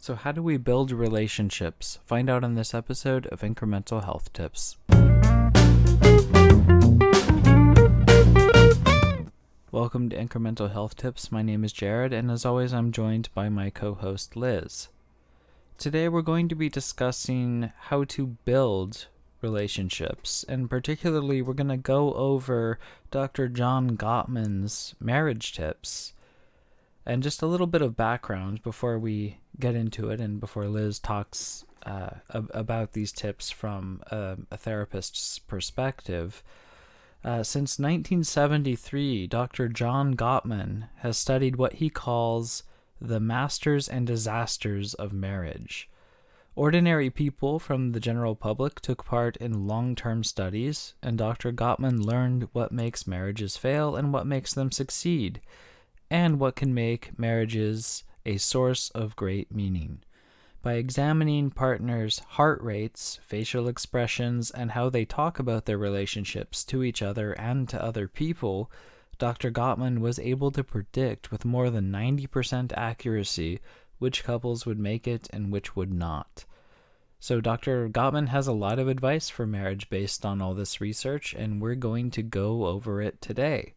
So how do we build relationships? Find out in this episode of IncreMental Health Tips. Welcome to IncreMental Health Tips. My name is Jared, and as always, I'm joined by my co-host Liz. Today we're going to be discussing how to build relationships, and particularly we're going to go over Dr. John Gottman's marriage tips. And just a little bit of background before we get into it and before Liz talks about these tips from a therapist's perspective. Since 1973, Dr. John Gottman has studied what he calls the masters and disasters of marriage. Ordinary people from the general public took part in long-term studies, and Dr. Gottman learned what makes marriages fail and what makes them succeed, and what can make marriages a source of great meaning. By examining partners' heart rates, facial expressions, and how they talk about their relationships to each other and to other people, Dr. Gottman was able to predict with more than 90% accuracy which couples would make it and which would not. So Dr. Gottman has a lot of advice for marriage based on all this research, and we're going to go over it today.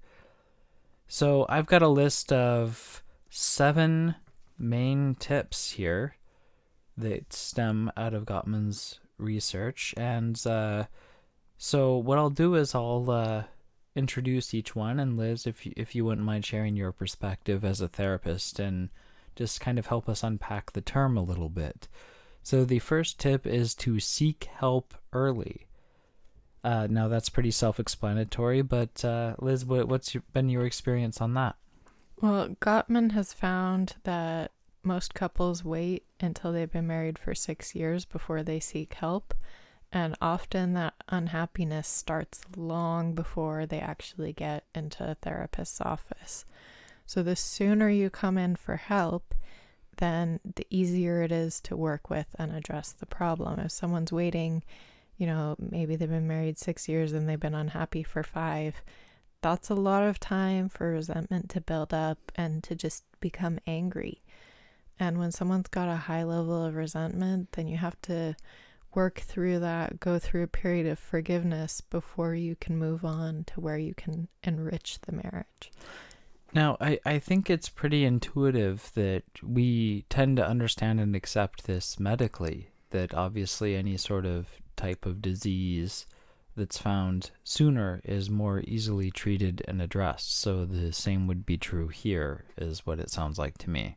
So I've got a list of 7 main tips here that stem out of Gottman's research. And so what I'll do is I'll introduce each one. And Liz, if you wouldn't mind sharing your perspective as a therapist and just kind of help us unpack the term a little bit. So the first tip is to seek help early. Now that's pretty self-explanatory, but Liz, what's been your experience on that? Well, Gottman has found that most couples wait until they've been married for 6 years before they seek help, and often that unhappiness starts long before they actually get into a therapist's office. So the sooner you come in for help, then the easier it is to work with and address the problem. If someone's waiting, maybe they've been married 6 years and they've been unhappy for 5. That's a lot of time for resentment to build up and to just become angry. And when someone's got a high level of resentment, then you have to work through that, go through a period of forgiveness before you can move on to where you can enrich the marriage. Now, I think it's pretty intuitive that we tend to understand and accept this medically, that obviously any sort of type of disease that's found sooner is more easily treated and addressed. So the same would be true here, is what it sounds like to me.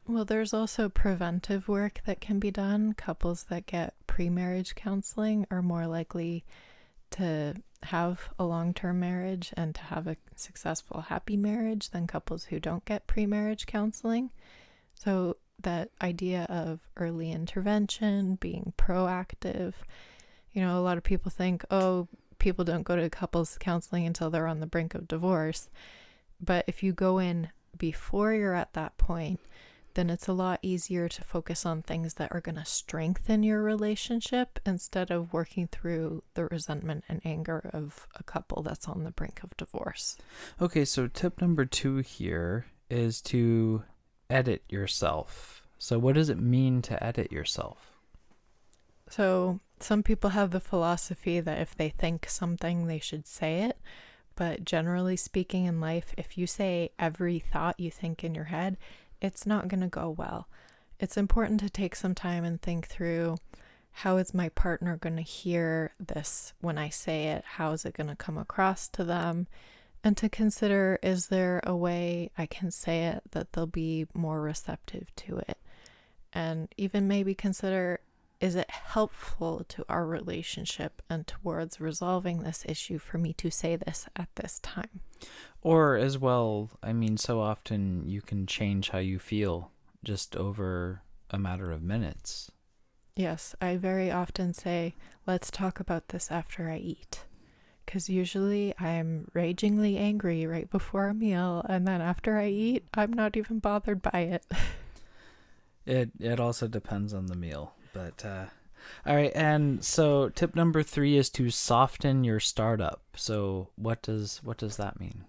Well, there's also preventive work that can be done. Couples that get pre-marriage counseling are more likely to have a long-term marriage and to have a successful, happy marriage than couples who don't get pre-marriage counseling. So that idea of early intervention, being proactive, a lot of people think, people don't go to couples counseling until they're on the brink of divorce. But if you go in before you're at that point, then it's a lot easier to focus on things that are going to strengthen your relationship instead of working through the resentment and anger of a couple that's on the brink of divorce. Okay, so tip number 2 here is to edit yourself. So what does it mean to edit yourself? So some people have the philosophy that if they think something, they should say it. But generally speaking in life, if you say every thought you think in your head, it's not going to go well. It's important to take some time and think through, how is my partner going to hear this when I say it? How is it going to come across to them? And to consider, is there a way I can say it that they'll be more receptive to it? And even maybe consider, is it helpful to our relationship and towards resolving this issue for me to say this at this time? Or as well, so often you can change how you feel just over a matter of minutes. Yes, I very often say, let's talk about this after I eat. Because usually I'm ragingly angry right before a meal, and then after I eat, I'm not even bothered by it. It also depends on the meal, but all right. And so tip number 3 is to soften your startup. So what does that mean?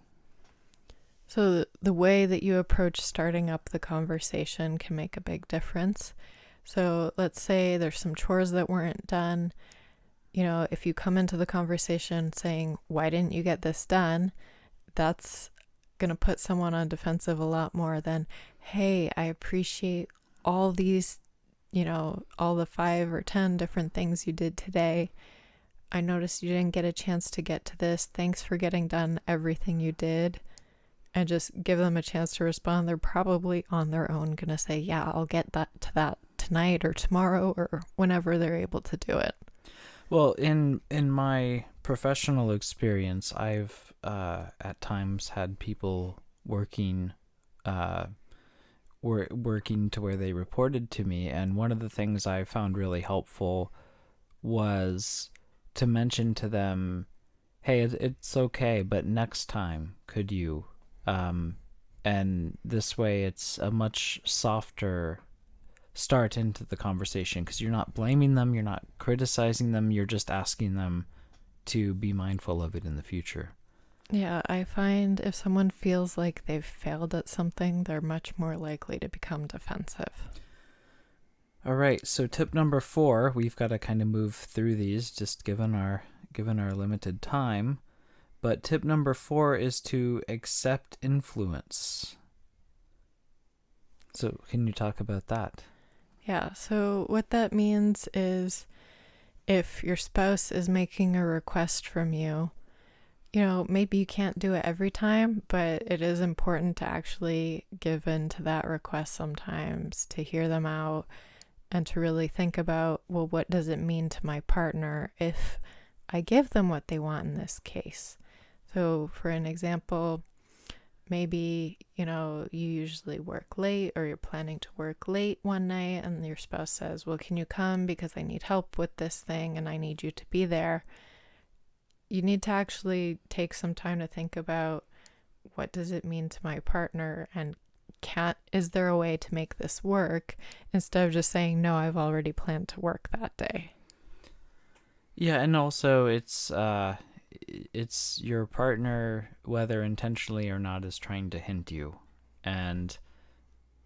So the way that you approach starting up the conversation can make a big difference. So let's say there's some chores that weren't done. You know, if you come into the conversation saying, "Why didn't you get this done?" that's going to put someone on defensive a lot more than, "Hey, I appreciate all these, all the 5 or 10 different things you did today. I noticed you didn't get a chance to get to this. Thanks for getting done everything you did." And just give them a chance to respond. They're probably on their own going to say, "Yeah, I'll get that tonight or tomorrow," or whenever they're able to do it. Well, in my professional experience, I've at times had people working working to where they reported to me, and one of the things I found really helpful was to mention to them, "Hey, it's okay, but next time, could you?" And this way, it's a much softer start into the conversation because you're not blaming them, you're not criticizing them, you're just asking them to be mindful of it in the future. Yeah, I find if someone feels like they've failed at something, they're much more likely to become defensive. All right, so tip number 4, we've got to kind of move through these just given our limited time. But tip number 4 is to accept influence. So can you talk about that? Yeah, so what that means is if your spouse is making a request from you, maybe you can't do it every time, but it is important to actually give in to that request sometimes, to hear them out, and to really think about, well, what does it mean to my partner if I give them what they want in this case? So for an example, maybe, you usually work late or you're planning to work late one night and your spouse says, "Well, can you come because I need help with this thing and I need you to be there." You need to actually take some time to think about, what does it mean to my partner, and is there a way to make this work, instead of just saying, "No, I've already planned to work that day." Yeah, and also it's your partner, whether intentionally or not, is trying to hint you, and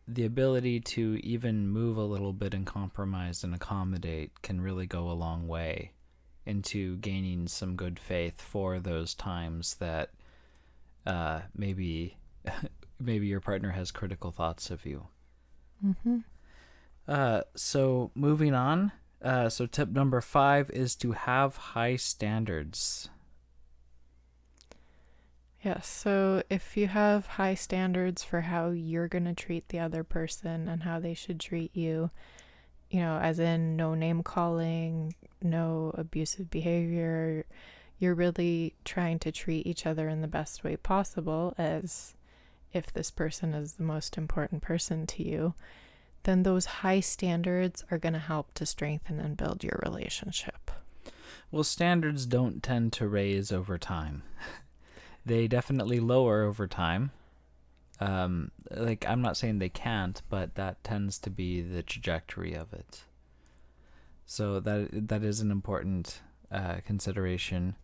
the ability to even move a little bit and compromise and accommodate can really go a long way into gaining some good faith for those times that maybe maybe your partner has critical thoughts of you. Mm-hmm. So moving on. So tip number 5 is to have high standards. Yes, so if you have high standards for how you're going to treat the other person and how they should treat you, as in no name calling, no abusive behavior, you're really trying to treat each other in the best way possible, as if this person is the most important person to you, then those high standards are going to help to strengthen and build your relationship. Well, standards don't tend to raise over time. They definitely lower over time. I'm not saying they can't, but that tends to be the trajectory of it. So that is an important consideration.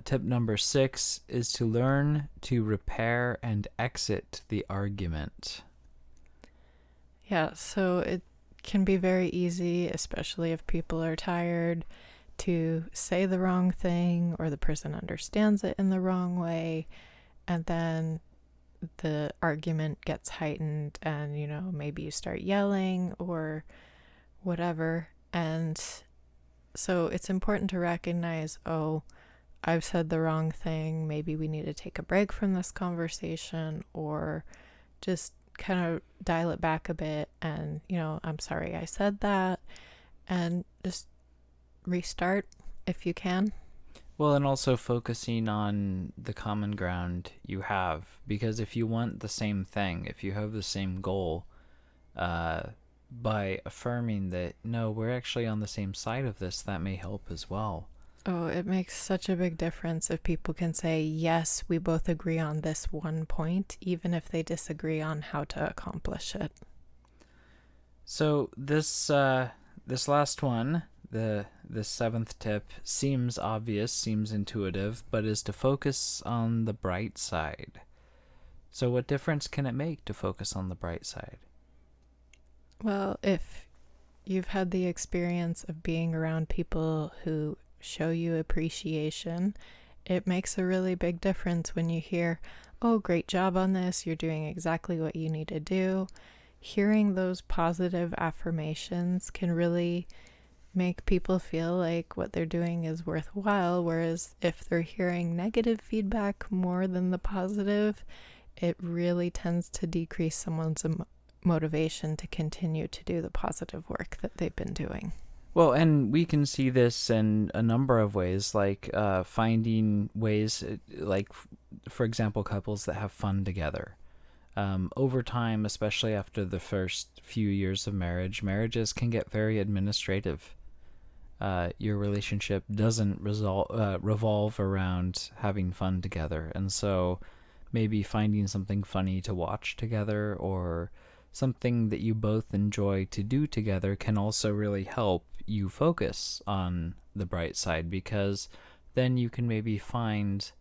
Tip number 6 is to learn to repair and exit the argument. Yeah, so it can be very easy, especially if people are tired, to say the wrong thing or the person understands it in the wrong way, and then the argument gets heightened and, maybe you start yelling or whatever. And so it's important to recognize, oh, I've said the wrong thing. Maybe we need to take a break from this conversation, or just kind of dial it back a bit and, "I'm sorry I said that," and just restart if you can. Well, and also focusing on the common ground you have, because if you want the same thing, if you have the same goal, by affirming that, no, we're actually on the same side of this, that may help as well. Oh, it makes such a big difference if people can say, "Yes, we both agree on this one point," even if they disagree on how to accomplish it. So this last one, the 7th tip, seems obvious, seems intuitive, but is to focus on the bright side. So what difference can it make to focus on the bright side? Well, if you've had the experience of being around people who show you appreciation, it makes a really big difference when you hear, oh, great job on this, you're doing exactly what you need to do. Hearing those positive affirmations can really make people feel like what they're doing is worthwhile, whereas if they're hearing negative feedback more than the positive, it really tends to decrease someone's motivation to continue to do the positive work that they've been doing. Well, and we can see this in a number of ways, like finding ways, like, for example, couples that have fun together. Over time, especially after the first few years of marriage, marriages can get very administrative. Your relationship doesn't revolve around having fun together. And so maybe finding something funny to watch together or something that you both enjoy to do together can also really help you focus on the bright side, because then you can maybe find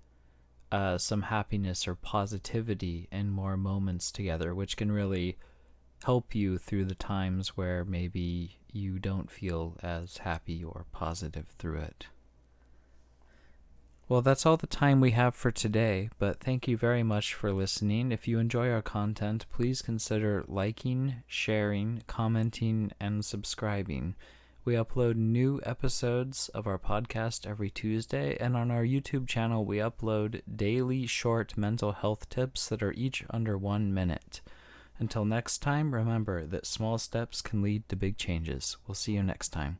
some happiness or positivity in more moments together, which can really help you through the times where maybe you don't feel as happy or positive through it. Well, that's all the time we have for today, but thank you very much for listening. If you enjoy our content, please consider liking, sharing, commenting, and subscribing. We upload new episodes of our podcast every Tuesday, and on our YouTube channel, we upload daily short mental health tips that are each under 1 minute. Until next time, remember that small steps can lead to big changes. We'll see you next time.